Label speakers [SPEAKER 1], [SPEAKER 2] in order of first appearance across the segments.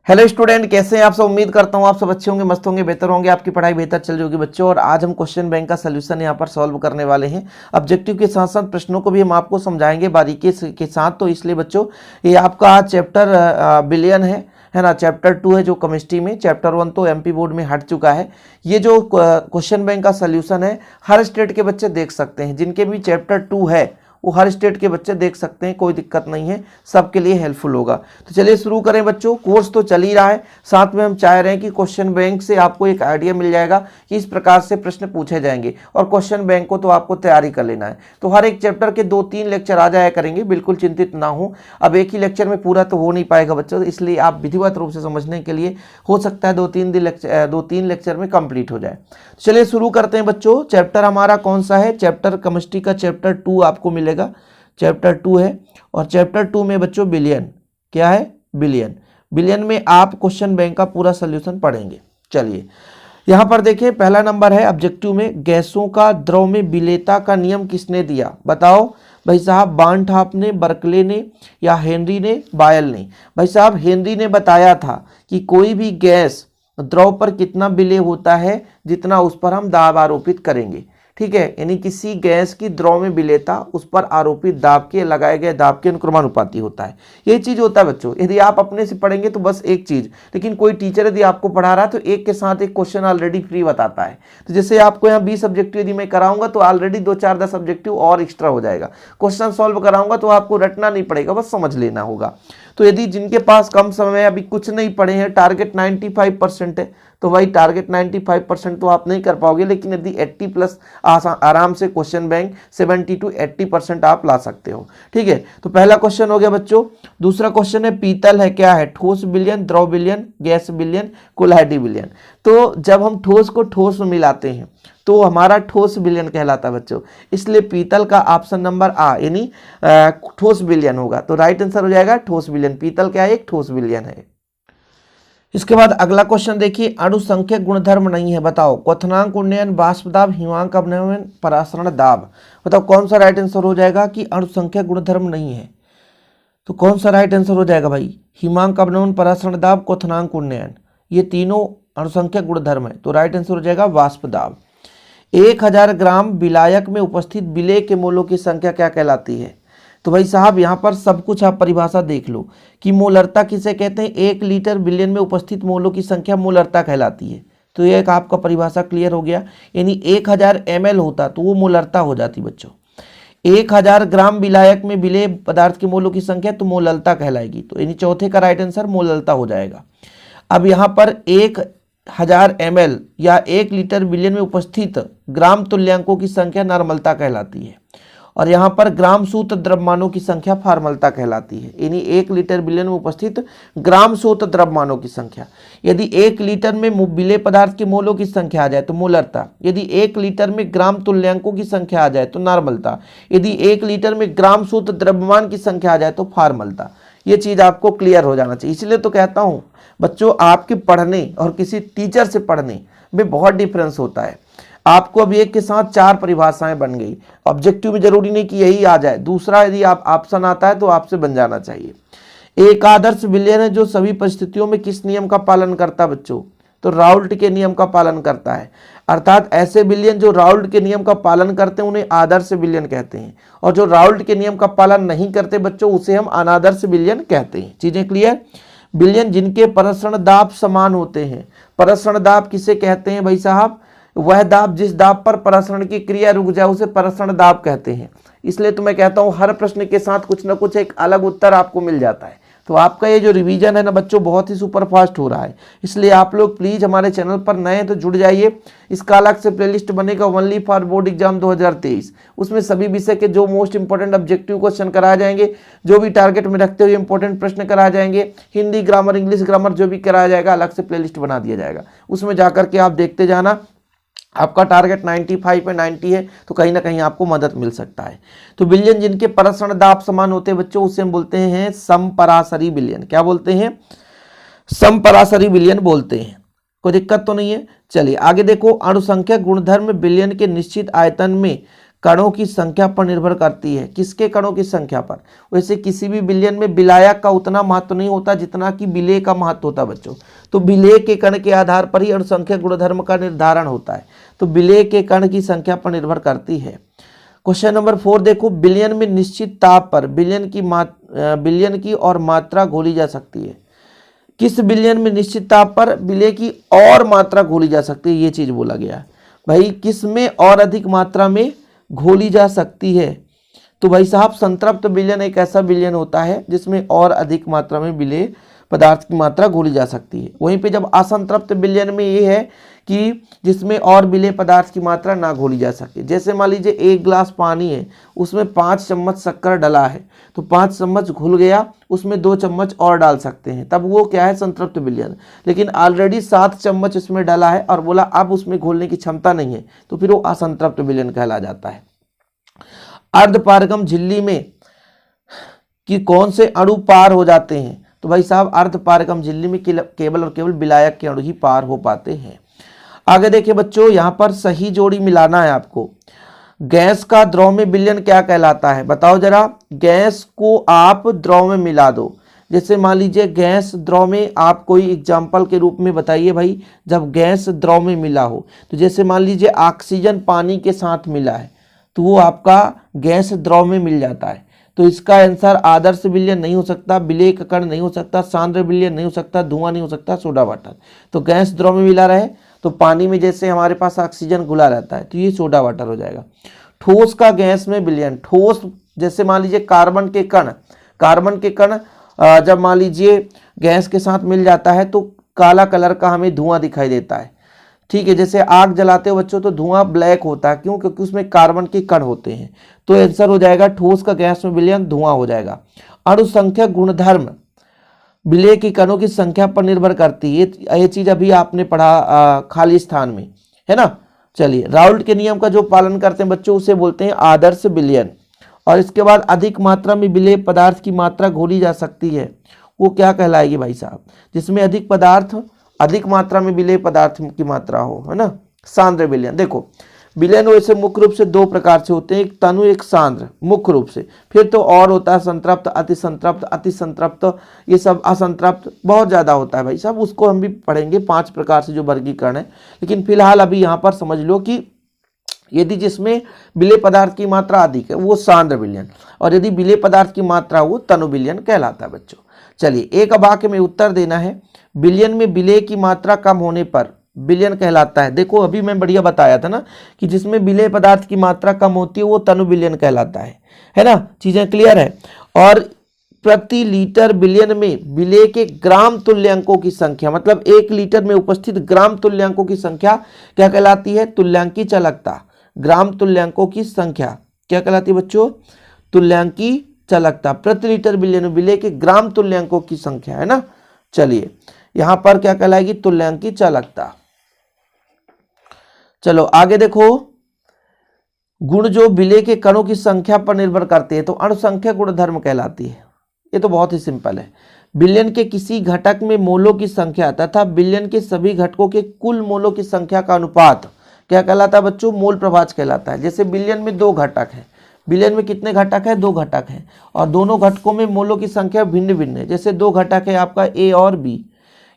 [SPEAKER 1] Hello student, कैसे हैं आप सब। उम्मीद करता हूं आप सब अच्छे होंगे, मस्त होंगे, बेहतर होंगे, आपकी पढ़ाई बेहतर चल रही होगी बच्चों। और आज हम क्वेश्चन बैंक का सोल्यूशन यहां पर सॉल्व करने वाले हैं। ऑब्जेक्टिव के साथ साथ प्रश्नों को भी हम आपको समझाएंगे बारीकी के साथ। तो इसलिए बच्चों ये आपका आज चैप्टर बिलियन है ना। चैप्टर 2 है जो केमिस्ट्री में, चैप्टर 1 तो एमपी बोर्ड में हट चुका है। ये जो क्वेश्चन बैंक का सोल्यूशन है हर स्टेट के बच्चे देख सकते हैं। जिनके भी चैप्टर 2 है वो हर स्टेट के बच्चे देख सकते हैं, कोई दिक्कत नहीं है, सबके लिए हेल्पफुल होगा। तो चलिए शुरू करें बच्चों। कोर्स तो चल ही रहा है, साथ में हम चाह रहे हैं कि क्वेश्चन बैंक से आपको एक आइडिया मिल जाएगा कि इस प्रकार से प्रश्न पूछे जाएंगे। और क्वेश्चन बैंक को तो आपको तैयारी कर लेना है। तो हर एक चैप्टर के 2-3 लेक्चर आ जाया करेंगे, बिल्कुल चिंतित ना हो। अब एक ही लेक्चर में पूरा तो हो नहीं पाएगा बच्चों, इसलिए आप विधिवत रूप से समझने के लिए हो सकता है 2-3 लेक्चर में कंप्लीट हो जाए। चलिए शुरू करते हैं बच्चों। चैप्टर हमारा कौन सा है? चैप्टर केमिस्ट्री का चैप्टर 2 आपको मिलेगा। चैप्टर 2 है और चैप्टर 2 में बच्चों बिलियन क्या है? बिलियन। बिलियन में आप क्वेश्चन बैंक का पूरा सोल्यूशन पढ़ेंगे। चलिए यहां पर देखिए, पहला नंबर है ऑब्जेक्टिव में, गैसों का द्रव में विलेयता का नियम किसने दिया? बताओ भाई साहब। बार्नहाफ ने, बर्कले ने, या हेनरी ने, बायल ने? भाई साहब हेनरी ने बताया था कि कोई भी गैस द्रव पर कितना विलेय होता है जितना उस पर हम दाब आरोपित करेंगे। ठीक है, यानी किसी गैस की द्रव में विलेयता उस पर आरोपित दाब के लगाए गए दाब के अनुक्रमानुपाती होता है। यही चीज होता है बच्चों। यदि आप अपने से पढ़ेंगे तो बस एक चीज, लेकिन कोई टीचर यदि आपको पढ़ा रहा है तो एक के साथ एक क्वेश्चन ऑलरेडी फ्री बताता है। तो जैसे आपको यहाँ 20 ऑब्जेक्टिव यदि मैं कराऊंगा तो ऑलरेडी 2-4-10 ऑब्जेक्टिव और एक्स्ट्रा हो जाएगा। क्वेश्चन सॉल्व कराऊंगा तो आपको रटना नहीं पड़ेगा, बस समझ लेना होगा। तो यदि जिनके पास कम समय, अभी कुछ नहीं पढ़े हैं, टारगेट 95% है, तो भाई टारगेट 95% तो आप नहीं कर पाओगे। लेकिन यदि 80+ आराम से क्वेश्चन बैंक 70 to 80% आप ला सकते हो। ठीक है, तो पहला क्वेश्चन हो गया बच्चों। दूसरा क्वेश्चन है पीतल है क्या है? ठोस विलयन, द्रव विलयन, गैस विलयन, कोलाइडी विलयन। तो जब हम ठोस को ठोस में मिलाते हैं तो हमारा ठोस विलयन कहलाता है बच्चों। इसलिए पीतल का ऑप्शन नंबर आ यानी ठोस विलयन होगा। तो राइट आंसर हो जाएगा ठोस विलयन। पीतल क्या है? एक ठोस विलयन है। इसके बाद अगला क्वेश्चन देखिए, अणुसंख्यक गुणधर्म नहीं है। बताओ क्वथनांक उन्नयन, वाष्प दाब, हिमांक अवनयन, परासरण दाब। बताओ कौन सा राइट आंसर हो जाएगा कि अणुसंख्यक गुणधर्म नहीं है? तो कौन सा राइट आंसर हो जाएगा भाई? हिमांक अवनयन, परासरण दाब, क्वथनांक उन्नयन, ये तीनों अणुसंख्यक गुणधर्म है। तो राइट आंसर हो जाएगा वाष्प दाब। 1000 ग्राम विलायक में उपस्थित विलेय के मोलों की संख्या क्या कहलाती है? तो भाई साहब यहाँ पर सब कुछ आप परिभाषा देख लो कि मोलरता किसे कहते हैं। 1 लीटर विलियन में उपस्थित मोलों की संख्या मोलरता कहलाती है। तो ये एक आपका परिभाषा क्लियर हो गया। यानी 1000 ml होता तो वो मोलरता हो जाती बच्चों। 1000 ग्राम विलायक में विलेय पदार्थ के मोलों की संख्या तो मोललता कहलाएगी। तो यानी चौथे का राइट आंसर मोललता हो जाएगा। अब यहाँ पर 1000 ml या 1 लीटर विलियन में उपस्थित ग्राम तुल्यांकों की संख्या नॉर्मलता कहलाती है। और यहाँ पर ग्राम सूत्र द्रव्यमानों की संख्या फॉर्मलता कहलाती है। यानी 1 लीटर विलियन में उपस्थित ग्राम सूत्र द्रव्यमानों की संख्या। यदि 1 लीटर में विलेय पदार्थ के मोलों की संख्या आ जाए तो मोलरता। यदि 1 लीटर में ग्राम तुल्यांकों की संख्या आ जाए तो नॉर्मलता। यदि 1 लीटर में ग्राम सूत्र द्रव्यमान की संख्या आ जाए तो फॉर्मलता। ये चीज आपको क्लियर हो जाना चाहिए। इसलिए तो कहता हूँ बच्चों, आपके पढ़ने और किसी टीचर से पढ़ने में बहुत डिफरेंस होता है। आपको अब एक के साथ 4 परिभाषाएं बन गई। ऑब्जेक्टिव में जरूरी नहीं कि यही आ जाए, दूसरा यदि आप ऑप्शन आता है तो आपसे बन जाना चाहिए। एक आदर्श विलयन है जो सभी परिस्थितियों में किस नियम का पालन करता है बच्चों? तो राउल्ट के नियम का पालन करता है। अर्थात ऐसे विलयन जो राउल्ट के नियम का पालन करते हैं उन्हें आदर्श विलयन कहते हैं, और जो राउल्ट के नियम का पालन नहीं करते बच्चों उसे हम अनादर्श विलयन कहते हैं। चीजें क्लियर? विलयन जिनके प्रसरण दाब समान होते हैं। प्रसरण दाब किसे कहते हैं भाई साहब? वह दाब जिस दाब पर प्रसरण की क्रिया रुक जाए उसे प्रसरण दाब कहते हैं। इसलिए तो मैं कहता हूं हर प्रश्न के साथ कुछ ना कुछ एक अलग उत्तर आपको मिल जाता है। तो आपका ये जो रिवीजन है ना बच्चों बहुत ही सुपर फास्ट हो रहा है। इसलिए आप लोग प्लीज हमारे चैनल पर नए हैं तो जुड़ जाइए। इसका अलग से प्लेलिस्ट बनेगा ओनली फॉर बोर्ड एग्जाम 2023। उसमें सभी विषय के जो मोस्ट इंपोर्टेंट ऑब्जेक्टिव क्वेश्चन कराए जाएंगे, जो भी टारगेट में रखते हुए इंपॉर्टेंट प्रश्न कराए जाएंगे, हिंदी ग्रामर, इंग्लिश ग्रामर जो भी कराया जाएगा अलग से प्लेलिस्ट बना दिया जाएगा। उसमें जाकर के आप देखते जाना। आपका टारगेट 95 पे 90 है तो कहीं ना कहीं आपको मदद मिल सकता है। तो विलयन जिनके प्रसरण दाब समान होते हैं बच्चों उसे हम बोलते हैं समपरासरी विलयन। क्या बोलते हैं? समपरासरी विलयन बोलते हैं। कोई दिक्कत तो नहीं है। चलिए आगे देखो, अणुसंख्यक गुणधर्म विलयन के निश्चित आयतन में कणों की संख्या पर निर्भर करती है। किसके कणों की संख्या पर? वैसे किसी भी विलयन में विलायक का उतना महत्व नहीं होता जितना कि विलेय का महत्व होता है बच्चों। तो विलेय के कण के आधार पर ही अणुसंख्या गुणधर्म का निर्धारण होता है। तो विलेय के कण की संख्या पर निर्भर करती है। क्वेश्चन नंबर 4 देखो, विलयन में निश्चित ताप पर विलयन की और मात्रा घोली जा सकती है। किस विलयन में निश्चित ताप पर विलेय की और मात्रा घोली जा सकती है, ये चीज बोला गया है भाई। किस में और अधिक मात्रा में घोली जा सकती है? तो भाई साहब संतृप्त विलयन एक ऐसा विलयन होता है जिसमें और अधिक मात्रा में विलेय पदार्थ की मात्रा घोली जा सकती है। वहीं पे जब असंतृप्त विलयन में ये है कि जिसमें और विलेय पदार्थ की मात्रा ना घोली जा सके। जैसे मान लीजिए 1 गिलास पानी है, उसमें 5 चम्मच शक्कर डला है, तो 5 चम्मच घुल गया, उसमें 2 चम्मच और डाल सकते हैं, तब वो क्या है? संतृप्त विलयन। लेकिन ऑलरेडी 7 चम्मच उसमें डाला है और बोला अब उसमें घोलने की क्षमता नहीं है, तो फिर वो असंतृप्त विलयन कहला जाता है। अर्धपारगम झिल्ली में कि कौन से अणु पार हो जाते हैं? तो भाई साहब अर्धपारगम झिल्ली में केवल और केवल विलायक के अणु ही पार हो पाते हैं। आगे देखिए बच्चों, यहां पर सही जोड़ी मिलाना है आपको। गैस का द्रव में विलयन क्या कहलाता है? बताओ जरा। गैस को आप द्रव में मिला दो। जैसे मान लीजिए गैस द्रव में, आप कोई एग्जाम्पल के रूप में बताइए भाई, जब गैस द्रव में मिला हो, तो जैसे मान लीजिए ऑक्सीजन पानी के साथ मिला है, तो वो आपका गैस द्रव में मिल जाता है। तो इसका आंसर आदर्श विलयन नहीं हो सकता, विलेय का कण नहीं हो सकता, सांद्र विलयन नहीं हो सकता, धुआं नहीं हो सकता, सोडा वाटर। तो गैस द्रव में मिला रहे तो पानी में जैसे हमारे पास ऑक्सीजन घुला रहता है, तो ये सोडा वाटर हो जाएगा। ठोस का गैस में विलयन, ठोस जैसे मान लीजिए कार्बन के कण जब मान लीजिए गैस के साथ मिल जाता है तो काला कलर का हमें धुआं दिखाई देता है। ठीक है, जैसे आग जलाते हो बच्चों तो धुआं ब्लैक होता है, क्यों? क्योंकि उसमें कार्बन के कण होते हैं। तो आंसर हो जाएगा ठोस का गैस में विलयन धुआं हो जाएगा। अणुसंख्यक गुणधर्म विलेय के कणों की संख्या पर निर्भर करती है। ये चीज अभी आपने पढ़ा खाली स्थान में, है ना। चलिए, राउल्ट के नियम का जो पालन करते हैं बच्चों उसे बोलते हैं आदर्श विलयन। और इसके बाद अधिक मात्रा में विलेय पदार्थ की मात्रा घोली जा सकती है, वो क्या कहलाएगी भाई साहब? जिसमें अधिक मात्रा में विलेय पदार्थ की मात्रा हो, है ना, सांद्र विलयन। देखो विलयन वैसे मुख्य रूप से 2 प्रकार से होते हैं, एक तनु एक सांद्र, मुख्य रूप से। फिर तो और होता है संतृप्त, अति संतृप्त, ये सब असंतृप्त बहुत ज्यादा होता है भाई साहब, उसको हम भी पढ़ेंगे 5 प्रकार से जो वर्गीकरण है। लेकिन फिलहाल अभी यहाँ पर समझ लो कि यदि जिसमें विलेय पदार्थ की मात्रा अधिक है वो सांद्र विलयन, और यदि विलेय पदार्थ की मात्रा वो तनु विलयन कहलाता है बच्चों। चलिए, एक वाक्य में उत्तर देना है। विलयन में विलेय की मात्रा कम होने पर विलयन कहलाता है। देखो अभी मैं बढ़िया बताया था ना कि जिसमें विलेय पदार्थ की मात्रा कम होती है वो तनु विलयन कहलाता है ना। चीजें क्लियर है। और प्रति लीटर विलयन में विलेय के ग्राम तुल्यांकों की संख्या, मतलब 1 लीटर में उपस्थित ग्राम तुल्यांकों की संख्या क्या कहलाती है? तुल्यांकी चालकता। ग्राम तुल्यांकों की संख्या क्या कहलाती है बच्चों? तुल्यांकी चालकता। प्रति लीटर विलयन में विलेय के ग्राम तुल्यांकों की संख्या, है ना। चलिए, यहां पर क्या कहलाएगी? तुल्यांकी चालकता। चलो आगे देखो, गुण जो विलेय के कणों की संख्या पर निर्भर करते हैं तो अणुसंख्यक गुणधर्म कहलाती है। ये तो बहुत ही सिंपल है। विलयन के किसी घटक में मोलों की संख्या तथा विलयन के सभी घटकों के कुल मोलों की संख्या का अनुपात क्या कहलाता है बच्चों? मोल प्रभाज कहलाता है। जैसे विलयन में 2 घटक है, विलयन में कितने घटक है? 2 घटक है, और दोनों घटकों में मोलों की संख्या भिन्न भिन्न है। जैसे 2 घटक है आपका ए और बी,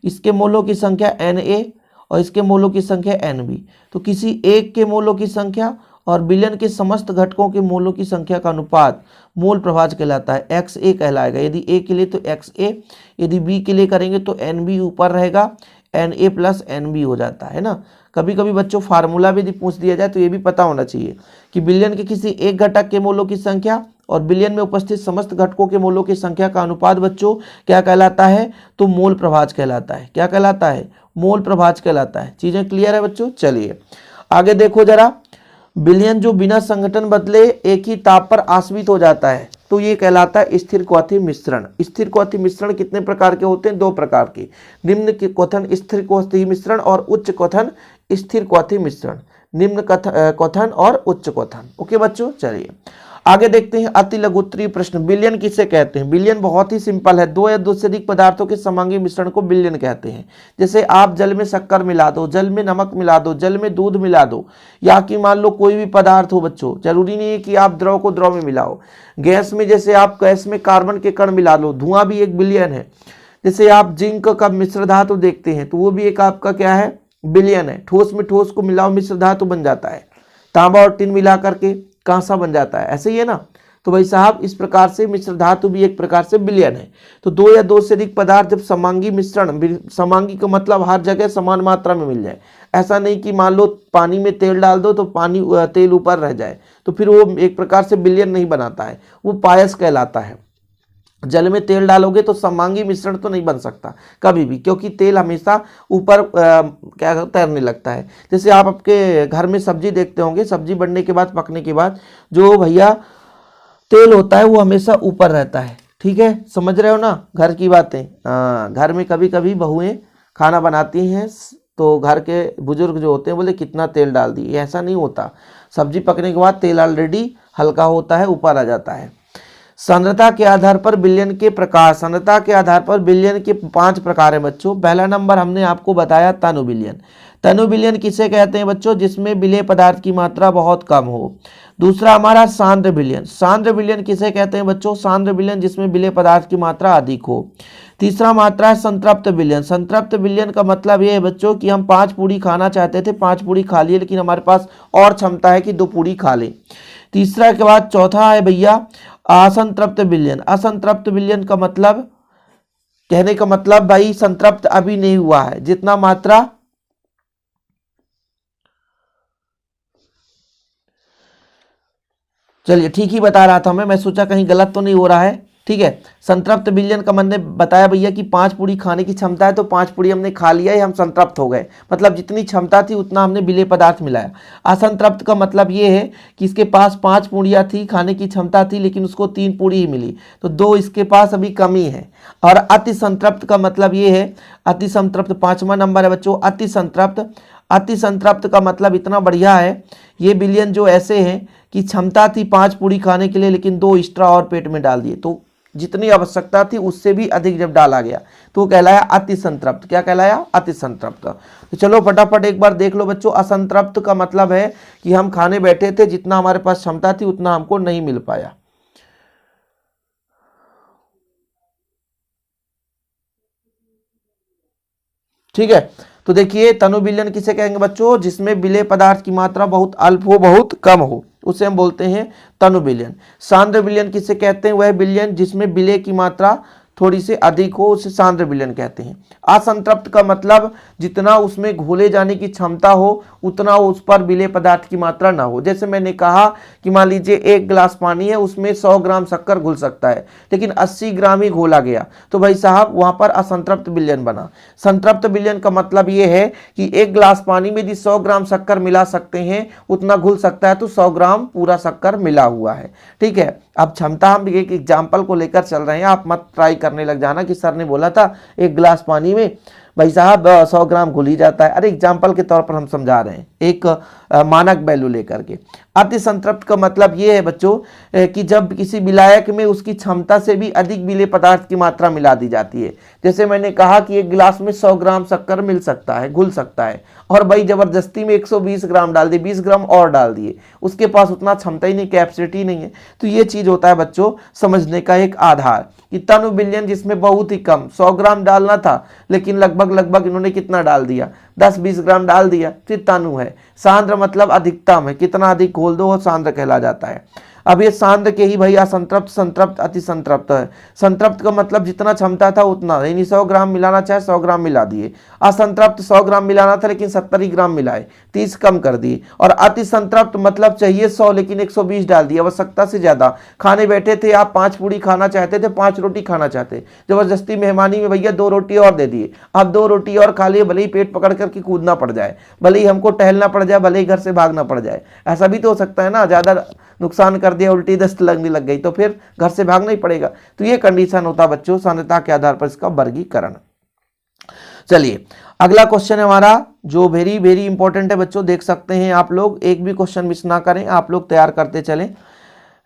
[SPEAKER 1] इसके मोलों की संख्या Na और इसके मोलों की संख्या Nb। तो किसी एक के मोलों की संख्या और विलयन के समस्त घटकों के मोलों की संख्या का अनुपात मोल प्रभाज कहलाता है, XA कहलाएगा। यदि A के लिए तो XA, यदि B के लिए करेंगे तो NB ऊपर रहेगा, Na प्लस NB हो जाता है ना। कभी कभी बच्चों फार्मूला भी यदि पूछ दिया जाए तो ये भी पता होना चाहिए कि विलयन के किसी एक घटक के मोलों की संख्या और विलयन में उपस्थित समस्त घटकों के मोलों की संख्या का अनुपात बच्चों क्या कहलाता है? तो मोल प्रभाज कहलाता है। क्या कहलाता है? मोल प्रभाज कहलाता है। चीजें क्लियर है बच्चों। चलिए आगे देखो जरा, विलयन जो बिना संघटन बदले एक ही ताप पर आश्रित हो जाता है तो ये कहलाता है स्थिर क्वथी मिश्रण। स्थिर क्वथी मिश्रण कितने प्रकार के होते हैं? 2 प्रकार के, निम्न के क्वथन स्थिर क्वथी मिश्रण और उच्च क्वथन स्थिर क्वथी मिश्रण। निम्न क्वथन और उच्च क्वथन। ओके बच्चों, चलिए आगे देखते हैं अति लघु उत्तरीय प्रश्न, बिलियन किसे कहते हैं? बिलियन बहुत ही सिंपल है, दो या दो से अधिक पदार्थों के समांगी मिश्रण को बिलियन कहते हैं। जैसे आप जल में शक्कर मिला दो, जल में नमक मिला दो, जल में दूध मिला दो, या कि मान लो कोई भी पदार्थ हो बच्चों, जरूरी नहीं है कि आप द्रव को द्रव में मिलाओ। गैस में जैसे आप गैस में कार्बन के कण मिला लो, धुआं भी एक बिलियन है। जैसे आप जिंक का मिश्र धातु देखते हैं तो वो भी एक आपका क्या है? बिलियन है। ठोस में ठोस को मिलाओ, मिश्र धातु बन जाता है। तांबा और टिन मिला करके कांसा बन जाता है, ऐसे ही है ना। तो भाई साहब इस प्रकार से मिश्र धातु भी एक प्रकार से बिलियन है। तो दो या दो से अधिक पदार्थ जब समांगी मिश्रण, समांगी का मतलब हर जगह समान मात्रा में मिल जाए, ऐसा नहीं कि मान लो पानी में तेल डाल दो तो तेल ऊपर रह जाए, तो फिर वो एक प्रकार से बिलियन नहीं बनाता है, वो पायस कहलाता है। जल में तेल डालोगे तो समांगी मिश्रण तो नहीं बन सकता कभी भी, क्योंकि तेल हमेशा ऊपर क्या तैरने लगता है। जैसे आप आपके घर में सब्जी देखते होंगे, सब्जी बनने के बाद, पकने के बाद जो भैया तेल होता है वो हमेशा ऊपर रहता है। ठीक है, समझ रहे हो ना घर की बातें। घर में कभी कभी बहुएं खाना बनाती हैं तो घर के बुजुर्ग जो होते हैं बोले कितना तेल डाल दिए, ऐसा नहीं होता। सब्जी पकने के बाद तेल ऑलरेडी हल्का होता है, ऊपर आ जाता है। सांद्रता के आधार पर बिलियन के प्रकार, सांद्रता के आधार पर बिलियन के 5 प्रकार है बच्चों। पहला नंबर हमने आपको बताया तनु बिलियन। तनु बिलियन किसे कहते हैं बच्चों? जिसमें विलेय पदार्थ की मात्रा बहुत कम हो। दूसरा हमारा सांद्र बिलियन। सांद्र बिलियन किसे कहते हैं बच्चों? सांद्र बिलियन जिसमें विलेय पदार्थ की मात्रा अधिक हो। तीसरा मात्रा है संतृप्त बिलियन। संतृप्त बिलियन का मतलब ये है बच्चों कि हम 5 पूड़ी खाना चाहते थे, 5 पूड़ी खा लिए, लेकिन हमारे पास और क्षमता है कि 2 पूड़ी खा लें। तीसरा के बाद चौथा है भैया असंतृप्त बिलियन। असंतृप्त बिलियन का मतलब, कहने का मतलब भाई संतृप्त अभी नहीं हुआ है, जितना मात्रा चलिए ठीक ही बता रहा था मैं सोचा कहीं गलत तो नहीं हो रहा है। ठीक है, संतृप्त बिलियन का मैंने बताया भैया कि 5 पूड़ी खाने की क्षमता है, तो 5 पूड़ी हमने खा लिया है, हम संतृप्त हो गए, मतलब जितनी क्षमता थी उतना हमने विलेय पदार्थ मिलाया। असंतृप्त का मतलब ये है कि इसके पास 5 पूड़ियाँ थी, खाने की क्षमता थी, लेकिन उसको 3 पूड़ी ही मिली, तो 2 इसके पास अभी कमी है। और अति संतृप्त का मतलब ये है, अति संतृप्त 5वां नंबर है बच्चों, अति संतृप्त। अति संतृप्त का मतलब इतना बढ़िया है, ये बिलियन जो ऐसे हैं कि क्षमता थी 5 पूड़ी खाने के लिए, लेकिन 2 एक्स्ट्रा और पेट में डाल दिए, तो जितनी आवश्यकता थी उससे भी अधिक जब डाला गया तो कहलाया अति संतृप्त। क्या कहलाया? अति संतृप्त। तो चलो फटाफट एक बार देख लो बच्चों। असंतृप्त का मतलब है कि हम खाने बैठे थे, जितना हमारे पास क्षमता थी उतना हमको नहीं मिल पाया। ठीक है, तो देखिए तनु बिलियन किसे कहेंगे बच्चों? जिसमें विलेय पदार्थ की मात्रा बहुत अल्प हो, बहुत कम हो, उसे हम बोलते हैं तनु बिलियन। सांद्र बिलियन किसे कहते हैं? वह बिलियन जिसमें विलेय की मात्रा थोड़ी सी अधिक हो, उसे सांद्र विलयन कहते हैं। असंतृप्त का मतलब जितना उसमें घोले जाने की क्षमता हो उतना उस पर विलेय पदार्थ की मात्रा ना हो। जैसे मैंने कहा कि मान लीजिए 1 गिलास पानी है, उसमें 100 ग्राम शक्कर घुल सकता है, लेकिन 80 ग्राम ही घोला गया, तो भाई साहब वहां पर असंतृप्त विलयन बना। संतृप्त विलयन का मतलब ये है कि 1 गिलास पानी में यदि 100 ग्राम शक्कर मिला सकते हैं, उतना घुल सकता है, तो 100 ग्राम पूरा शक्कर मिला हुआ है। ठीक है, अब क्षमता हम एक एग्जाम्पल को लेकर चल रहे हैं, आप मत ट्राई करने लग जाना कि सर ने बोला था 1 गिलास पानी में भाई साहब 100 ग्राम घुल ही जाता है। अरे एग्जाम्पल के तौर पर हम समझा रहे हैं, एक मानक वैल्यू लेकर के। अति संतृप्त का मतलब ये है बच्चों कि जब किसी विलायक में उसकी क्षमता से भी अधिक विलेय पदार्थ की मात्रा मिला दी जाती है। जैसे मैंने कहा कि 1 गिलास में 100 ग्राम शक्कर मिल सकता है, घुल सकता है, और भाई जबरदस्ती में 120 ग्राम डाल दिए, 20 ग्राम और डाल दिए, उसके पास उतना क्षमता ही नहीं, कैपेसिटी नहीं है। तो ये चीज होता है बच्चों समझने का एक आधार कि तनु विलयन जिसमें बहुत ही कम 100 ग्राम डालना था, लेकिन लगभग इन्होंने कितना डाल दिया, 10-20 ग्राम डाल दिया, फिर तनु है। सांद्र मतलब अधिकतम है, कितना अधिक घोल दो वो सांद्र कहला जाता है। अब ये सांद्र के ही भैया संतृप्त, संतृप्त, अति संतृप्त है। संतृप्त का मतलब जितना क्षमता था उतना, यानी 100 ग्राम मिलाना चाहे 100 ग्राम मिला दिए। असंतृप्त 100 ग्राम मिलाना था लेकिन 70 ग्राम मिलाए, 30 कम कर दिए। और अति संतृप्त मतलब चाहिए 100 लेकिन 120 डाल दिया, आवश्यकता से ज्यादा। खाने बैठे थे आप, 5 पूड़ी खाना चाहते थे, 5 रोटी खाना चाहते, जबरदस्ती मेहमानी में भैया 2 रोटी और दे दिए। अब 2 रोटी और खा लिए, भले ही पेट पकड़ करके कूदना पड़ जाए, भले ही हमको टहलना पड़ जाए, भले ही घर से भागना पड़ जाए, ऐसा भी तो हो सकता है ना। ज्यादा नुकसान कर दिया, उल्टी दस्त लगने लग गई, तो फिर घर से भागना ही पड़ेगा। तो ये कंडीशन होता है बच्चों सांद्रता के आधार पर इसका वर्गीकरण। चलिए अगला क्वेश्चन है हमारा, जो वेरी वेरी इंपॉर्टेंट है बच्चों, देख सकते हैं आप लोग, एक भी क्वेश्चन मिस ना करें, आप लोग तैयार करते चलें।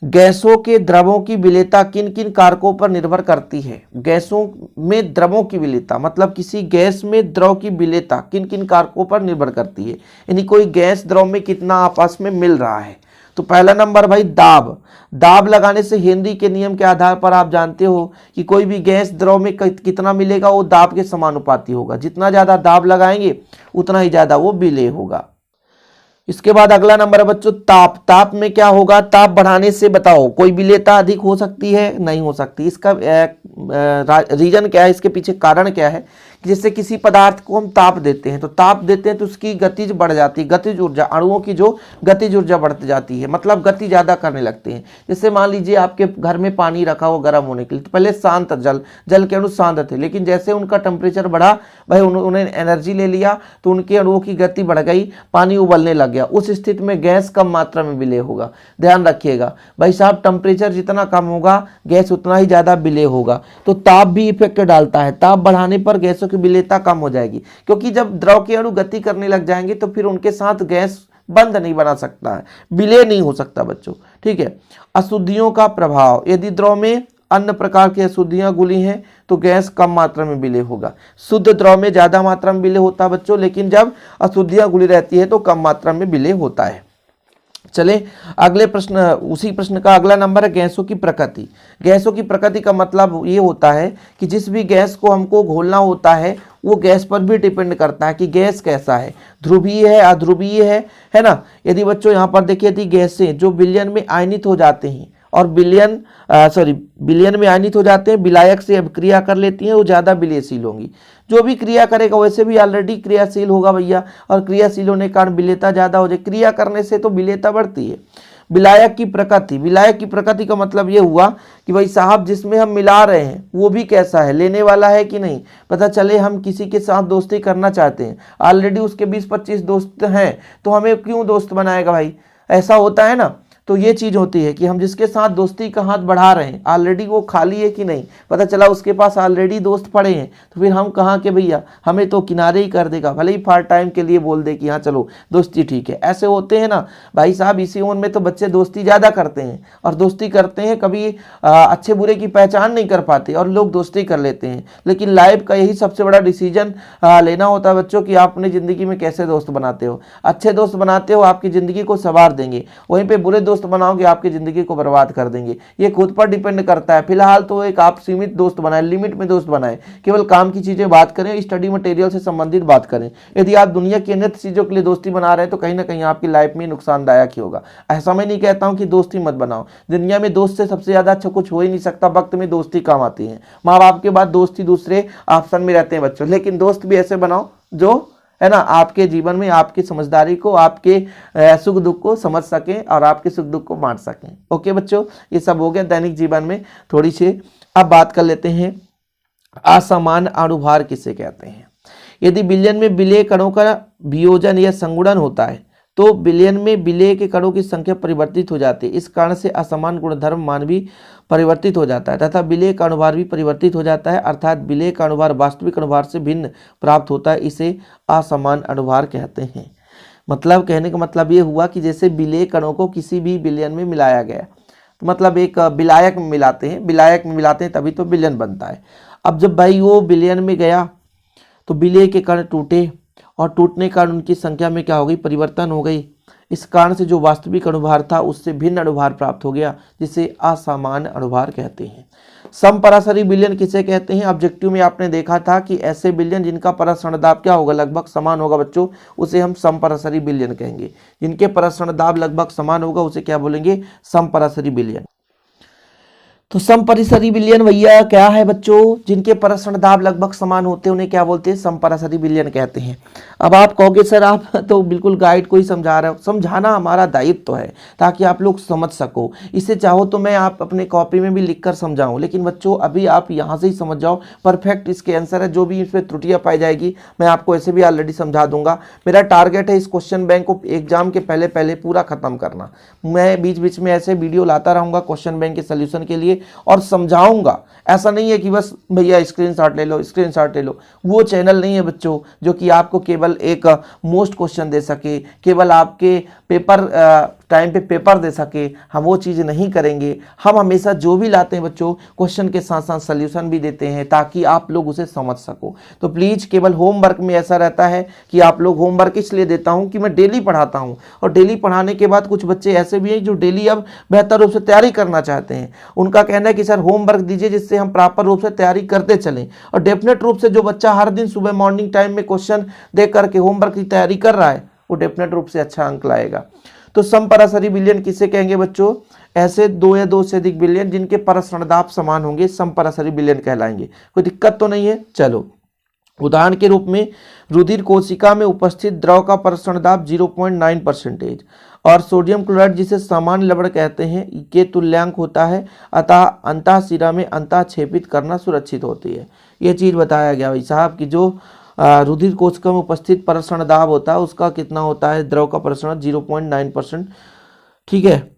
[SPEAKER 1] गैसों के द्रवों की विलेयता किन किन कारकों पर निर्भर करती है। गैसों में द्रवों की विलेयता मतलब किसी गैस में द्रव की विलेयता किन किन कारकों पर निर्भर करती है, यानी कोई गैस द्रव में कितना आपस में मिल रहा है। तो पहला नंबर भाई दाब। दाब लगाने से हेनरी के नियम के आधार पर आप जानते हो कि कोई भी गैस द्रव में कितना मिलेगा, वो दाब के समानुपाती होगा। जितना ज़्यादा दाब लगाएंगे उतना ही ज़्यादा वो विलेय होगा। इसके बाद अगला नंबर है बच्चों ताप। ताप में क्या होगा, ताप बढ़ाने से बताओ कोई विलेयता अधिक हो सकती है, नहीं हो सकती। इसका रीजन क्या है, इसके पीछे कारण क्या है कि जैसे किसी पदार्थ को हम ताप देते हैं, तो ताप देते हैं तो उसकी गतिज बढ़ जाती है, गतिज ऊर्जा, अणुओं की जो गतिज ऊर्जा बढ़ती जाती है, मतलब गति ज़्यादा करने लगते हैं। जैसे मान लीजिए आपके घर में पानी रखा हो गर्म होने के लिए, तो पहले शांत जल के अणु शांत थे, लेकिन जैसे उनका टेम्परेचर बढ़ा भाई उन्होंने एनर्जी ले लिया तो उनके अणुओं की गति बढ़ गई, पानी उबलने लग गया। उस स्थिति में गैस कम मात्रा में विलेय होगा। ध्यान रखिएगा भाई साहब, टेम्परेचर जितना कम होगा गैस उतना ही ज़्यादा विलेय होगा। तो ताप भी इफेक्ट डालता है। ताप बढ़ाने पर गैसों की विलेयता कम हो जाएगी, क्योंकि जब द्रव के अणु गति करने लग जाएंगे तो फिर उनके साथ गैस बंध नहीं बना सकता है, विलेय नहीं हो सकता बच्चों। ठीक है। अशुद्धियों का प्रभाव, यदि द्रव में अन्य प्रकार की अशुद्धियां घुली हैं तो गैस कम मात्रा में विलेय होगा। शुद्ध द्रव में ज्यादा मात्रा में विलेय होता है बच्चों, लेकिन जब अशुद्धियां घुली रहती है तो कम मात्रा में विलेय होता है। चले अगले प्रश्न, उसी प्रश्न का अगला नंबर है गैसों की प्रकृति। गैसों की प्रकृति का मतलब ये होता है कि जिस भी गैस को हमको घोलना होता है वो गैस पर भी डिपेंड करता है कि गैस कैसा है, ध्रुवीय है, अध्रुवीय है ना। यदि बच्चों यहाँ पर देखिए, यदि गैसें जो विलयन में आयनित हो जाते हैं और विलयन में आयनित हो जाते हैं, विलायक से अभिक्रिया कर लेती हैं, वो ज़्यादा विलेयशील होंगी। जो भी क्रिया करेगा वैसे भी ऑलरेडी क्रियाशील होगा भैया, और क्रियाशील होने के कारण विलेयता ज़्यादा हो जाए। क्रिया करने से तो विलेयता बढ़ती है। विलायक की प्रकृति, विलायक की प्रकृति का मतलब ये हुआ कि भाई साहब जिसमें हम मिला रहे हैं वो भी कैसा है, लेने वाला है कि नहीं। पता चले हम किसी के साथ दोस्ती करना चाहते हैं, ऑलरेडी उसके 20-25 दोस्त हैं, तो हमें क्यों दोस्त बनाएगा भाई, ऐसा होता है ना। तो ये चीज़ होती है कि हम जिसके साथ दोस्ती का हाथ बढ़ा रहे हैं ऑलरेडी वो खाली है कि नहीं, पता चला उसके पास ऑलरेडी दोस्त पड़े हैं, तो फिर हम कहाँ के भैया, हमें तो किनारे ही कर देगा, भले ही पार्ट टाइम के लिए बोल दे कि हाँ चलो दोस्ती ठीक है। ऐसे होते हैं ना भाई साहब, इसी उम्र में तो बच्चे दोस्ती ज़्यादा करते हैं, और दोस्ती करते हैं कभी अच्छे बुरे की पहचान नहीं कर पाते और लोग दोस्ती कर लेते हैं। लेकिन लाइफ का यही सबसे बड़ा डिसीजन लेना होता है बच्चों कि आप अपनी ज़िंदगी में कैसे दोस्त बनाते हो। अच्छे दोस्त बनाते हो आपकी ज़िंदगी को संवार देंगे, वहीं पर बुरे दोस्त बनाओगे आपकी जिंदगी को बर्बाद कर देंगे। ये खुद पर डिपेंड करता है। फिलहाल तो एक आप सीमित दोस्त बनाए, लिमिट में दोस्त बनाए, केवल काम की चीजें बात करें, स्टडी मटेरियल से संबंधित बात करें। यदि आप दुनिया की अन्य चीजों के लिए दोस्ती बना रहे हैं तो कहीं ना कहीं आपकी लाइफ में नुकसानदायक ही होगा। ऐसा मैं नहीं कहता हूं कि दोस्ती मत बनाओ, दुनिया में दोस्त से सबसे ज्यादा अच्छा कुछ हो ही नहीं सकता। वक्त में दोस्ती काम आती है, माँ बाप के बाद दोस्ती दूसरे ऑप्शन में रहते हैं बच्चों, लेकिन दोस्त भी ऐसे बनाओ जो है ना आपके जीवन में आपकी समझदारी को, आपके सुख दुख को समझ सकें और आपके सुख दुख को बांट सकें। ओके बच्चों, ये सब हो गया दैनिक जीवन में थोड़ी सी। अब बात कर लेते हैं असमान अणुभार किसे कहते हैं। यदि विलयन में विलेय कणों का वियोजन या संगुणन होता है तो विलयन में विलेय के कणों की संख्या परिवर्तित हो जाती है। इस कारण से असमान गुणधर्म मान भी परिवर्तित हो जाता है तथा विलेय का अणुभार भी परिवर्तित हो जाता है, अर्थात विलेय का अणुभार वास्तविक अणुभार से भिन्न प्राप्त होता है। इसे असमान अणुभार कहते हैं। मतलब कहने का मतलब ये हुआ कि जैसे विलेय कणों को किसी भी विलयन में मिलाया गया, तो मतलब एक विलायक में मिलाते हैं, विलायक में मिलाते हैं तभी तो विलयन बनता है। अब जब भाई वो विलयन में गया तो विलेय के कण टूटे और टूटने के कारण उनकी संख्या में क्या हो गई, परिवर्तन हो गई। इस कारण से जो वास्तविक अणुभार था उससे भिन्न अणुभार प्राप्त हो गया, जिसे असमान अणुभार कहते हैं। समपराशरी विलयन किसे कहते हैं। ऑब्जेक्टिव में आपने देखा था कि ऐसे विलयन जिनका परासरण दाब क्या होगा, लगभग समान होगा बच्चों, उसे हम समपराशरी विलयन कहेंगे। जिनके परासरण दाब लगभग समान होगा उसे क्या बोलेंगे, समपराशरी विलयन। तो समपरिसरी विलयन भैया क्या है बच्चों, जिनके परासरण दाब लगभग समान होते हैं उन्हें क्या बोलते हैं, समपराशरी विलयन कहते हैं। अब आप कहोगे सर आप तो बिल्कुल गाइड को ही समझा रहे हो। समझाना हमारा दायित्व तो है ताकि आप लोग समझ सको। इसे चाहो तो मैं आप अपने कॉपी में भी लिखकर समझाऊं, लेकिन बच्चों अभी आप यहाँ से ही समझ जाओ, परफेक्ट इसके आंसर है। जो भी इसमें त्रुटियाँ पाई जाएगी मैं आपको ऐसे भी ऑलरेडी समझा दूंगा। मेरा टारगेट है इस क्वेश्चन बैंक को एग्जाम के पहले पहले पूरा खत्म करना। मैं बीच बीच में ऐसे वीडियो लाता रहूँगा क्वेश्चन बैंक के सोल्यूशन के लिए और समझाऊंगा। ऐसा नहीं है कि बस भैया स्क्रीनशॉट ले लो, स्क्रीनशॉट ले लो। वो चैनल नहीं है बच्चों जो कि आपको केवल एक मोस्ट क्वेश्चन दे सके, केवल आपके पेपर टाइम पे पेपर दे सके, हम वो चीज़ नहीं करेंगे। हम हमेशा जो भी लाते हैं बच्चों, क्वेश्चन के साथ साथ सल्यूशन भी देते हैं ताकि आप लोग उसे समझ सको। तो प्लीज़ केवल होमवर्क में ऐसा रहता है कि आप लोग होमवर्क इसलिए देता हूँ कि मैं डेली पढ़ाता हूँ, और डेली पढ़ाने के बाद कुछ बच्चे ऐसे भी हैं जो डेली अब बेहतर रूप से तैयारी करना चाहते हैं। उनका कहना है कि सर होमवर्क दीजिए जिससे हम प्रॉपर रूप से तैयारी करते चलें। और डेफिनेट रूप से जो बच्चा हर दिन सुबह मॉर्निंग टाइम में क्वेश्चन देख करके होमवर्क की तैयारी कर रहा है वो डेफिनेट रूप से अच्छा अंक लाएगा। तो समपराशरी बिलियन किसे कहेंगे बच्चों? ऐसे दो या दो से अधिक बिलियन जिनके परस्परदाब समान होंगे समपराशरी बिलियन कहलाएंगे। कोई दिक्कत तो नहीं है? चलो, उदाहरण के रूप में रुधिर कोशिका में उपस्थित द्रव का परस्परदाब 0.9% और सोडियम क्लोराइड जिसे सामान्य लवण कहते हैं के तुल्यांक होता है, अतः अंतःशिरा में अंतःक्षेपित करना सुरक्षित होती है। ये चीज़ बताया गया भाई साहब कि जो रुधिर कोशिका में उपस्थित प्रसरण दाब होता है उसका कितना होता है? द्रव का प्रसरण 0.9%, ठीक है,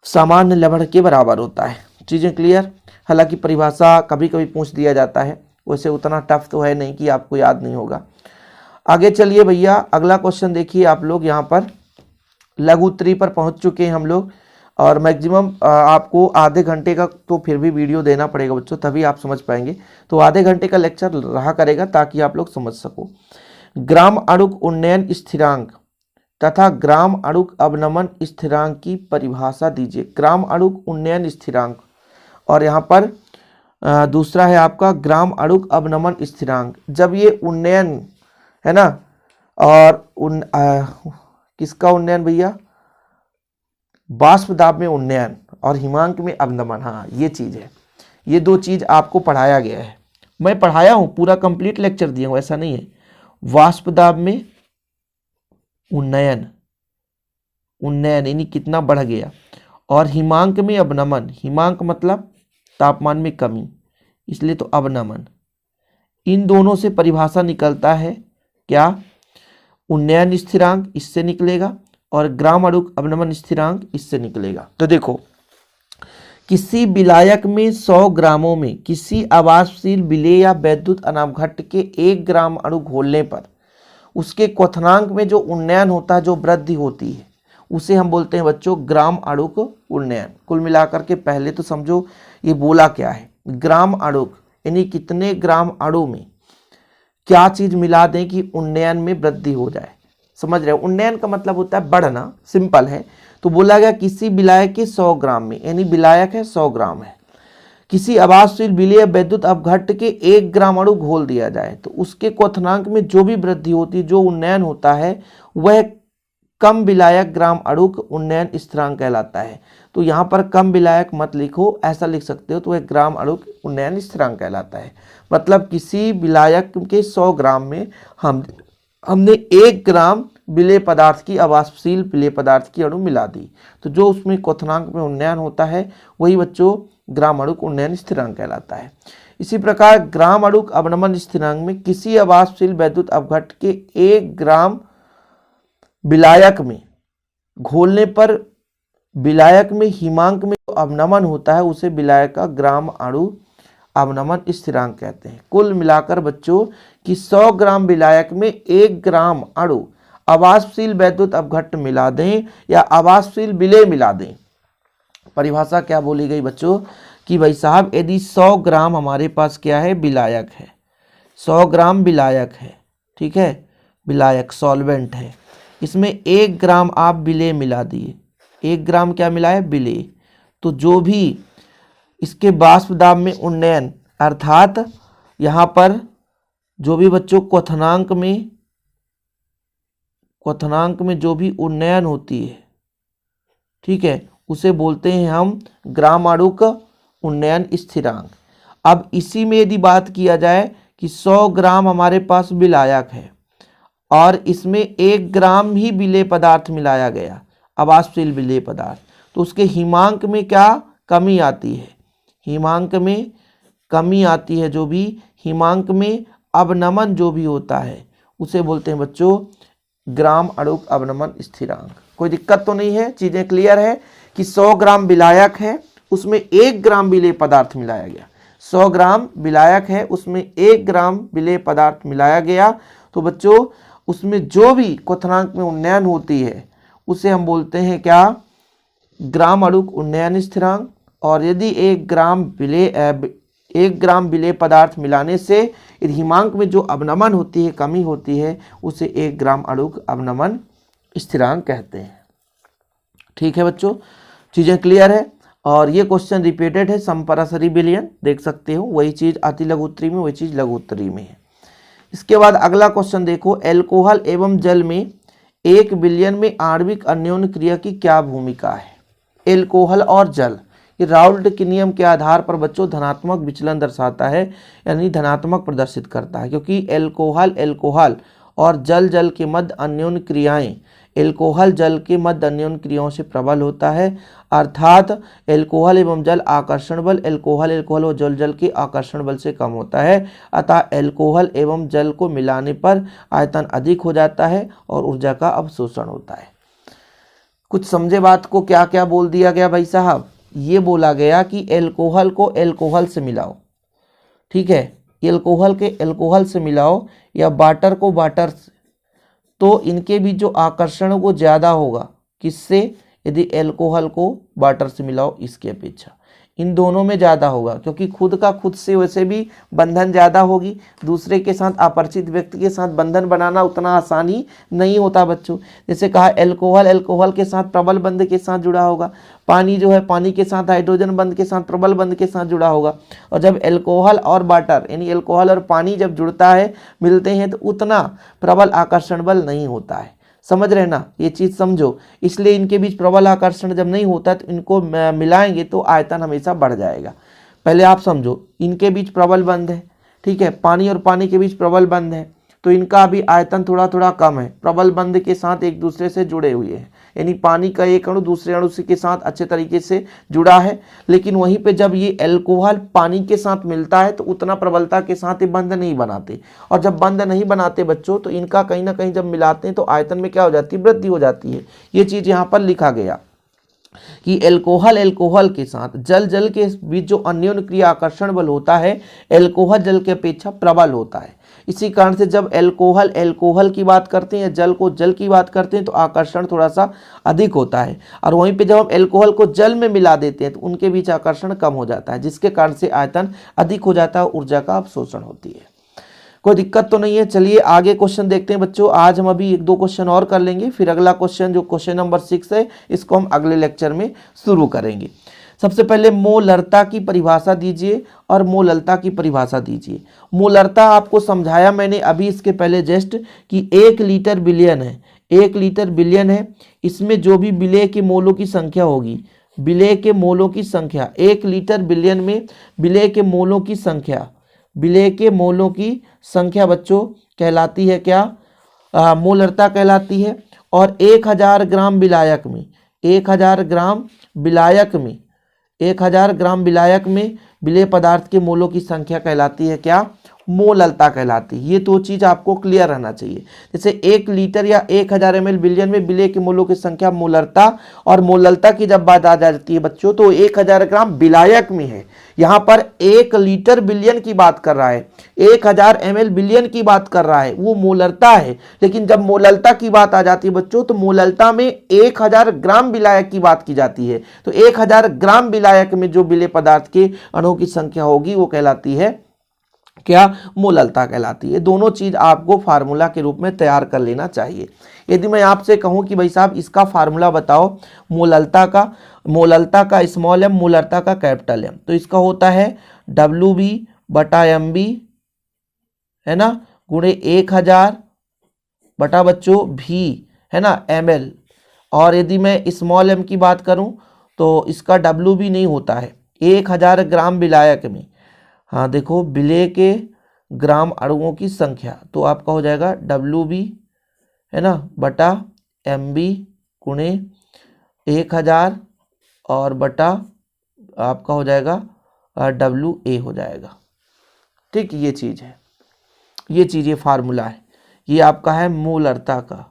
[SPEAKER 1] सामान्य लवण के बराबर होता है। चीज़ें क्लियर? हालांकि परिभाषा कभी कभी पूछ दिया जाता है, वैसे उतना टफ तो है नहीं कि आपको याद नहीं होगा। आगे चलिए भैया, अगला क्वेश्चन देखिए आप लोग। यहाँ पर लघु उत्तरी पर पहुँच चुके हैं हम लोग, और मैक्सिमम आपको आधे घंटे का तो फिर भी वीडियो देना पड़ेगा बच्चों, तभी आप समझ पाएंगे। तो आधे घंटे का लेक्चर रहा करेगा ताकि आप लोग समझ सको। ग्राम अणुक उन्नयन स्थिरांक तथा ग्राम अणुक अवनमन स्थिरांक की परिभाषा दीजिए। ग्राम अणुक उन्नयन स्थिरांक, और यहाँ पर दूसरा है आपका ग्राम अणुक अवनमन स्थिरांक। जब ये उन्नयन है ना, और किसका उन्नयन भैया? बाष्प दाब में उन्नयन और हिमांक में अवनमन। हाँ, ये चीज़ है, ये दो चीज़ आपको पढ़ाया गया है। मैं पढ़ाया हूँ, पूरा कंप्लीट लेक्चर दिया हूँ, ऐसा नहीं है। वाष्प दाब में उन्नयन, उन्नयन यानी कितना बढ़ गया, और हिमांक में अवनमन, हिमांक मतलब तापमान में कमी, इसलिए तो अवनमन। इन दोनों से परिभाषा निकलता है क्या? उन्नयन स्थिरांक इससे निकलेगा और ग्राम अणुक अवनमन स्थिरांक इससे निकलेगा। तो देखो, किसी विलायक में 100 ग्रामों में किसी अवाष्पशील विलेय या वैद्युत अनावघट्ट के 1 ग्राम अणु घोलने पर उसके क्वथनांक में जो उन्नयन होता है, जो वृद्धि होती है, उसे हम बोलते हैं बच्चों ग्राम अणुक उन्नयन। कुल मिलाकर के पहले तो समझो ये बोला क्या है। ग्राम अणुक यानी कितने ग्राम अणु में क्या चीज मिला दें कि उन्नयन में वृद्धि हो जाए। समझ रहे हो? उन्नयन का मतलब होता है बढ़ना, सिंपल है। तो बोला गया किसी विलायक के 100 ग्राम में, यानी विलायक है 100 ग्राम है, किसी अवाष्पशील विलेय वैद्युत अपघट्ट के 1 ग्राम अणु घोल दिया जाए तो उसके क्वथनांक में जो भी वृद्धि होती है, जो उन्नयन होता है, वह कम विलायक ग्राम अणुक उन्नयन स्थिरांक कहलाता है। तो यहाँ पर कम विलायक मत लिखो, ऐसा लिख सकते हो, तो वह ग्राम अणुक उन्नयन स्थिरांक कहलाता है। मतलब किसी विलायक के 100 ग्राम में हमने 1 ग्राम विलेय पदार्थ की, अवाष्पशील विलेय पदार्थ की अणु मिला दी, तो जो उसमें क्वथनांक में उन्नयन होता है वही बच्चों ग्राम अणुक उन्नयन स्थिरांक कहलाता है। इसी प्रकार ग्राम अणुक अवनमन स्थिरांक में किसी अवाष्पशील वैद्युत अपघट्ट के 1 ग्राम विलायक में घोलने पर विलायक में हिमांक में जो अवनमन होता है उसे विलायक का ग्राम अणु अवनमन स्थिरांक कहते हैं। कुल मिलाकर बच्चों कि 100 ग्राम विलायक में 1 ग्राम अणु अवाष्पशील वैद्युत अपघट्ट मिला दें या अवाष्पशील विलेय मिला दें। परिभाषा क्या बोली गई बच्चों कि भाई साहब यदि 100 ग्राम हमारे पास क्या है? विलायक है, 100 ग्राम विलायक है, ठीक है, विलायक सॉल्वेंट है, इसमें 1 ग्राम आप विलेय मिला दिए, 1 ग्राम क्या मिला है? विलेय। तो जो भी इसके बाष्प दाब में उन्नयन, अर्थात यहाँ पर जो भी बच्चों क्वथनांक में जो भी उन्नयन होती है, ठीक है, उसे बोलते हैं हम ग्राम अणुक उन्नयन स्थिरांक। अब इसी में यदि बात किया जाए कि 100 ग्राम हमारे पास विलायक है और इसमें 1 ग्राम ही विलेय पदार्थ मिलाया गया, अवाष्पशील विलेय पदार्थ, तो उसके हिमांक में क्या कमी आती है? हिमांक में कमी आती है। जो भी हिमांक में अवनमन जो भी होता है उसे बोलते हैं बच्चों ग्राम अणुक अवनमन स्थिरांक। कोई दिक्कत तो नहीं है? चीजें क्लियर है कि 100 ग्राम विलायक है, उसमें 1 ग्राम विलेय पदार्थ मिलाया गया। 100 ग्राम विलायक है, उसमें 1 ग्राम विलेय पदार्थ मिलाया गया, तो बच्चों उसमें जो भी क्वथनांक में उन्नयन होती है उसे हम बोलते हैं क्या, ग्राम अणुक उन्नयन स्थिरांक। और यदि 1 ग्राम विलेय पदार्थ मिलाने से यदि हिमांक में जो अवनमन होती है, कमी होती है, उसे 1 ग्राम अणुक अवनमन स्थिरांक कहते हैं। ठीक है बच्चों, चीजें क्लियर है। और ये क्वेश्चन रिपीटेड है, समपराशरी विलयन देख सकते हो, वही चीज अति लघु उत्तरी में, वही चीज लघु उत्तरी में है। इसके बाद अगला क्वेश्चन देखो, एल्कोहल एवं जल में 1 विलयन में आणविक अन्योन्य क्रिया की क्या भूमिका है। एल्कोहल और जल, ये राउल्ट के नियम के आधार पर बच्चों धनात्मक विचलन दर्शाता है, यानी धनात्मक प्रदर्शित करता है, क्योंकि एल्कोहल और जल के मध्य अन्योन्य क्रियाएं, एल्कोहल जल के मध्य अन्योन्य क्रियाओं से प्रबल होता है, अर्थात एल्कोहल एवं जल आकर्षण बल एल्कोहल और जल के आकर्षण बल से कम होता है। अतः एल्कोहल एवं जल को मिलाने पर आयतन अधिक हो जाता है और ऊर्जा का अवशोषण होता है। कुछ समझे बात को, क्या क्या बोल दिया गया भाई साहब। ये बोला गया कि एल्कोहल को एल्कोहल से मिलाओ, ठीक है, एल्कोहल के एल्कोहल से मिलाओ या वाटर को वाटर से, तो इनके बीच जो आकर्षण वो ज़्यादा होगा, किससे, यदि एल्कोहल को वाटर से मिलाओ इसकी अपेक्षा इन दोनों में ज़्यादा होगा, क्योंकि खुद का खुद से वैसे भी बंधन ज़्यादा होगी, दूसरे के साथ अपरिचित व्यक्ति के साथ बंधन बनाना उतना आसान ही नहीं होता बच्चों। जैसे कहा एल्कोहल के साथ प्रबल बंध के साथ जुड़ा होगा, पानी जो है पानी के साथ हाइड्रोजन बंध के साथ प्रबल बंध के साथ जुड़ा होगा, और जब एल्कोहल और वाटर यानी एल्कोहल और पानी जब जुड़ता है, मिलते हैं, तो उतना प्रबल आकर्षण बल नहीं होता है। समझ रहे ना, ये चीज़ समझो। इसलिए इनके बीच प्रबल आकर्षण जब नहीं होता तो इनको मिलाएंगे तो आयतन हमेशा बढ़ जाएगा। पहले आप समझो, इनके बीच प्रबल बंध है, ठीक है, पानी और पानी के बीच प्रबल बंध है, तो इनका अभी आयतन थोड़ा थोड़ा कम है, प्रबल बंध के साथ एक दूसरे से जुड़े हुए हैं, यानी पानी का एक अणु दूसरे अणु के साथ अच्छे तरीके से जुड़ा है। लेकिन वहीं पे जब ये एल्कोहल पानी के साथ मिलता है तो उतना प्रबलता के साथ ये बंध नहीं बनाते, और जब बंध नहीं बनाते बच्चों तो इनका कहीं ना कहीं जब मिलाते हैं तो आयतन में क्या हो जाती है, वृद्धि हो जाती है। ये चीज़ यहाँ पर लिखा गया कि एल्कोहल के साथ जल के बीच जो अन्योन्य क्रिया आकर्षण बल होता है, एल्कोहल जल के अपेक्षा प्रबल होता है। इसी कारण से जब एल्कोहल की बात करते हैं, जल को जल की बात करते हैं, तो आकर्षण थोड़ा सा अधिक होता है, और वहीं पे जब हम एल्कोहल को जल में मिला देते हैं तो उनके बीच आकर्षण कम हो जाता है, जिसके कारण से आयतन अधिक हो जाता है, ऊर्जा का अवशोषण होती है। कोई दिक्कत तो नहीं है। चलिए आगे क्वेश्चन देखते हैं बच्चों। आज हम अभी 1-2 क्वेश्चन और कर लेंगे, फिर अगला क्वेश्चन जो क्वेश्चन नंबर 6 है, इसको हम अगले लेक्चर में शुरू करेंगे। सबसे पहले मोलरता की परिभाषा दीजिए और मोललता की परिभाषा दीजिए। मोलरता आपको समझाया मैंने अभी इसके पहले जस्ट कि 1 लीटर बिलियन है, 1 लीटर बिलियन है, इसमें जो भी विलेय के मोलों की संख्या होगी, विलेय के मोलों की संख्या 1 लीटर बिलियन में विलेय के मोलों की संख्या, विलेय के मोलों की संख्या बच्चों कहलाती है क्या, मोलरता कहलाती है। और 1000 ग्राम विलायक में 1000 ग्राम विलायक में विलेय पदार्थ के मोलों की संख्या कहलाती है क्या, मोललता कहलाती है। ये 2 चीज आपको क्लियर रहना चाहिए। जैसे 1 लीटर या 1000 ml बिलियन में विलेय के मोलों की संख्या मोलरता, और मोललता की जब बात आ जाती है बच्चों तो 1000 ग्राम विलायक में है। यहाँ पर 1 लीटर बिलियन की बात कर रहा है, 1000 ml बिलियन की बात कर रहा है, वो मोलरता है। लेकिन जब मोललता की बात आ जाती है बच्चों तो मोललता में 1000 ग्राम विलायक की बात की जाती है। तो 1000 ग्राम विलायक में जो विलेय पदार्थ के अणुओं की संख्या होगी वो कहलाती है क्या, मोललता कहलाती है। दोनों चीज आपको फार्मूला के रूप में तैयार कर लेना चाहिए। यदि मैं आपसे कहूं कि भाई साहब इसका फार्मूला बताओ, मोललता का स्मॉल एम, मोलरता का कैपिटल एम, तो इसका होता है WB/MB है ना, गुणे 1000 बटा बच्चों भी है ना ml। और यदि मैं स्मॉल एम की बात करूं तो इसका WB नहीं होता है, 1000 ग्राम विलायक में, हाँ देखो विलेय के ग्राम अणुओं की संख्या, तो आपका हो जाएगा WB है ना बटा MB गुणे 1000 और बटा आपका हो जाएगा WA हो जाएगा। ठीक, ये चीज़ है, ये फार्मूला है। ये आपका है मोलरता का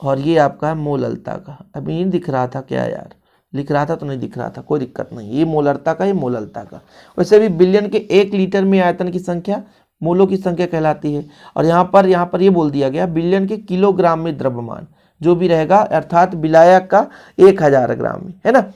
[SPEAKER 1] और ये आपका है मोललता का। अभी नहीं दिख रहा था क्या यार, लिख रहा था तो नहीं दिख रहा था, कोई दिक्कत नहीं। ये मोलरता का, ये मोललता का। वैसे भी बिलियन के 1 लीटर में आयतन की संख्या मोलों की संख्या कहलाती है। और यहाँ पर ये बोल दिया गया बिलियन के किलोग्राम में द्रव्यमान, जो भी रहेगा, अर्थात विलायक का 1000 ग्राम में, है ना।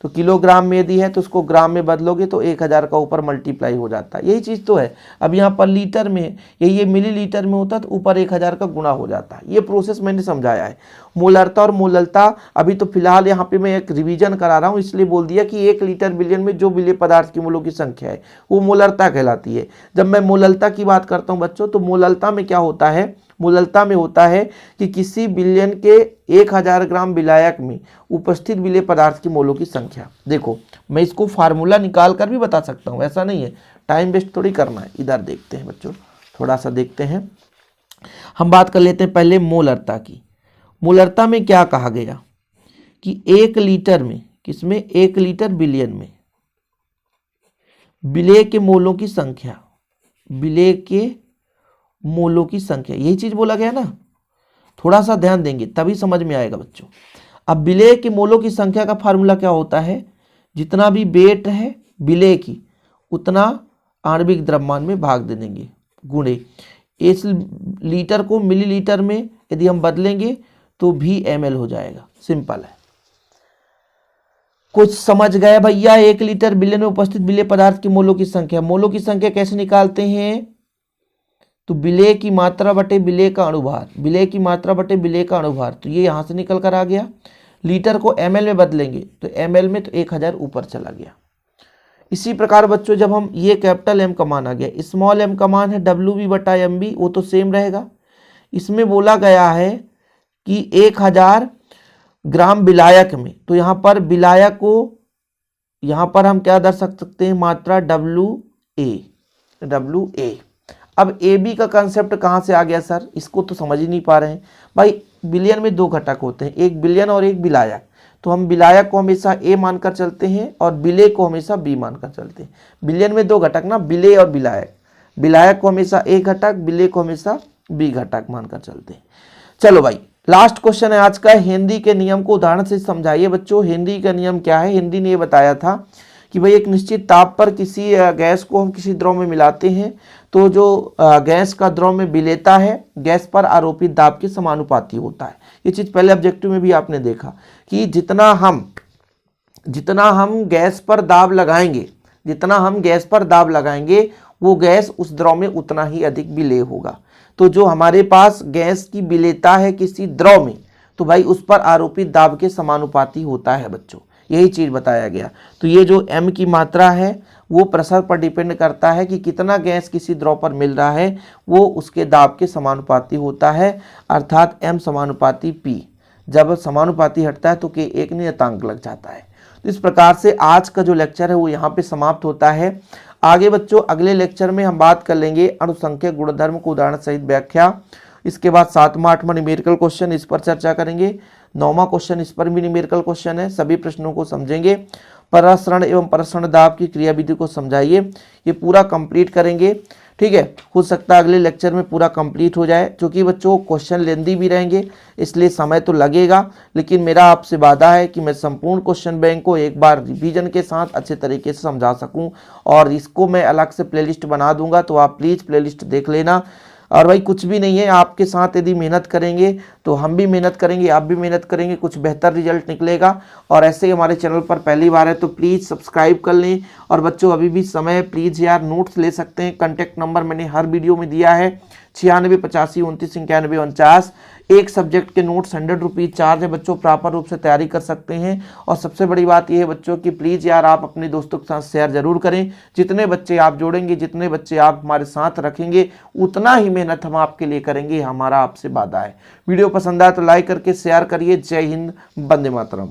[SPEAKER 1] तो किलोग्राम में यदि है तो उसको ग्राम में बदलोगे तो 1000 का ऊपर मल्टीप्लाई हो जाता है, यही चीज़ तो है। अब यहाँ पर लीटर में है, ये मिलीलीटर में होता तो ऊपर 1000 का गुणा हो जाता है। ये प्रोसेस मैंने समझाया है। मोलरता और मोललता अभी तो फिलहाल यहाँ पे मैं एक रिवीजन करा रहा हूँ, इसलिए बोल दिया कि 1 लीटर बिलियन में जो विलेय पदार्थ की मोलों की संख्या है वो मोलरता कहलाती है। जब मैं मोललता की बात करता हूँ बच्चों, तो मोललता में क्या होता है, मोललता में होता है कि किसी बिलियन के 1000 ग्राम विलायक में उपस्थित विलेय पदार्थ की मोलों की संख्या। देखो मैं इसको फार्मूला निकाल कर भी बता सकता हूँ, ऐसा नहीं है, टाइम वेस्ट थोड़ी करना है। इधर देखते हैं बच्चों, थोड़ा सा देखते हैं। हम बात कर लेते हैं पहले मोलरता की। मोलरता में क्या कहा गया कि 1 लीटर में, किसमें, 1 लीटर बिलियन में विलेय के मोलों की संख्या, विलेय के मोलों की संख्या, यही चीज बोला गया ना। थोड़ा सा ध्यान देंगे तभी समझ में आएगा बच्चों। अब विलेय के मोलों की संख्या का फार्मूला क्या होता है, जितना भी वेट है विलेय की उतना आणविक द्रव्यमान में भाग दे देंगे, गुणे इस लीटर को मिलीलीटर में यदि हम बदलेंगे तो भी ml हो जाएगा। सिंपल है। कुछ समझ गए भैया। 1 लीटर बिलियन में उपस्थित विलेय पदार्थ की मोलों की संख्या, मोलों की संख्या कैसे निकालते हैं, तो विलेय की मात्रा बटे विलेय का अणुभार, विलेय की मात्रा बटे विलेय का अणुभार, तो ये यहां से निकल कर आ गया। लीटर को ml में बदलेंगे तो ml में तो 1000 ऊपर चला गया। इसी प्रकार बच्चों जब हम ये कैपिटल M का मान आ गया, स्मॉल m का मान है WB बटा MB, वो तो सेम रहेगा। इसमें बोला गया है कि 1000 ग्राम विलायक में, तो यहाँ पर विलायक को यहाँ पर हम क्या दर्शा सकते हैं, मात्रा WA। अब AB का कंसेप्ट कहाँ से आ गया सर, इसको तो समझ ही नहीं पा रहे हैं भाई। बिलियन में 2 घटक होते हैं, एक बिलियन और एक विलायक। तो हम विलायक को हमेशा A मानकर चलते हैं और विलेय को हमेशा B मानकर चलते हैं। बिलियन में 2 घटक ना, विलेय और विलायक। विलायक को हमेशा A घटक, विलेय को हमेशा B घटक मानकर चलते हैं। चलो भाई लास्ट क्वेश्चन है आज का, हिंदी के नियम को उदाहरण से समझाइए बच्चों। हिंदी का नियम क्या है, हिंदी ने ये बताया था कि भाई एक निश्चित ताप पर किसी गैस को हम किसी द्रव में मिलाते हैं तो जो गैस का द्रव में विलेयता है गैस पर आरोपित दाब के समानुपाती होता है। ये चीज पहले ऑब्जेक्टिव में भी आपने देखा कि जितना हम गैस पर दाब लगाएंगे, वो गैस उस द्रव में उतना ही अधिक विलेय होगा। तो जो हमारे पास गैस की विलेयता है किसी द्रव में, तो भाई उस पर आरोपित दाब के समानुपाती होता है बच्चों, यही चीज बताया गया। तो ये जो m की मात्रा है वो प्रेशर पर डिपेंड करता है कि कितना गैस किसी द्रव पर मिल रहा है, वो उसके दाब के समानुपाती होता है, अर्थात m समानुपाती p। जब समानुपाती हटता है तो k एक नियतांक लग जाता है। तो इस प्रकार से आज का जो लेक्चर है वो यहाँ पे समाप्त होता है। आगे बच्चों अगले लेक्चर में हम बात कर लेंगे अणुसंख्यक गुणधर्म को उदाहरण सहित व्याख्या। इसके बाद 7वां 8वां न्यूमेरिकल क्वेश्चन इस पर चर्चा करेंगे। 9वां क्वेश्चन इस पर भी न्यूमेरिकल क्वेश्चन है, सभी प्रश्नों को समझेंगे। परासरण एवं प्रसरण दाब की क्रियाविधि को समझाइए, ये पूरा कंप्लीट करेंगे। ठीक है, हो सकता है अगले लेक्चर में पूरा कंप्लीट हो जाए, क्योंकि बच्चों क्वेश्चन लेंदी भी रहेंगे इसलिए समय तो लगेगा, लेकिन मेरा आपसे वादा है कि मैं संपूर्ण क्वेश्चन बैंक को एक बार रिवीजन के साथ अच्छे तरीके से समझा सकूं। और इसको मैं अलग से प्लेलिस्ट बना दूंगा, तो आप प्लीज़ प्लेलिस्ट देख लेना। और भाई कुछ भी नहीं है, आपके साथ यदि मेहनत करेंगे तो हम भी मेहनत करेंगे, आप भी मेहनत करेंगे, कुछ बेहतर रिजल्ट निकलेगा। और ऐसे ही हमारे चैनल पर पहली बार है तो प्लीज़ सब्सक्राइब कर लें। और बच्चों अभी भी समय है, प्लीज़ यार नोट्स ले सकते हैं। कॉन्टैक्ट नंबर मैंने हर वीडियो में दिया है, 96 85 29 91 49। एक सब्जेक्ट के नोट्स 100 रुपीज़ चार्ज है बच्चों, प्रॉपर रूप से तैयारी कर सकते हैं। और सबसे बड़ी बात यह है बच्चों कि प्लीज़ यार आप अपने दोस्तों के साथ शेयर जरूर करें। जितने बच्चे आप जोड़ेंगे, जितने बच्चे आप हमारे साथ रखेंगे, उतना ही मेहनत हम आपके लिए करेंगे, हमारा आपसे वादा है। वीडियो पसंद आए तो लाइक करके शेयर करिए। जय हिंद, वंदे मातरम।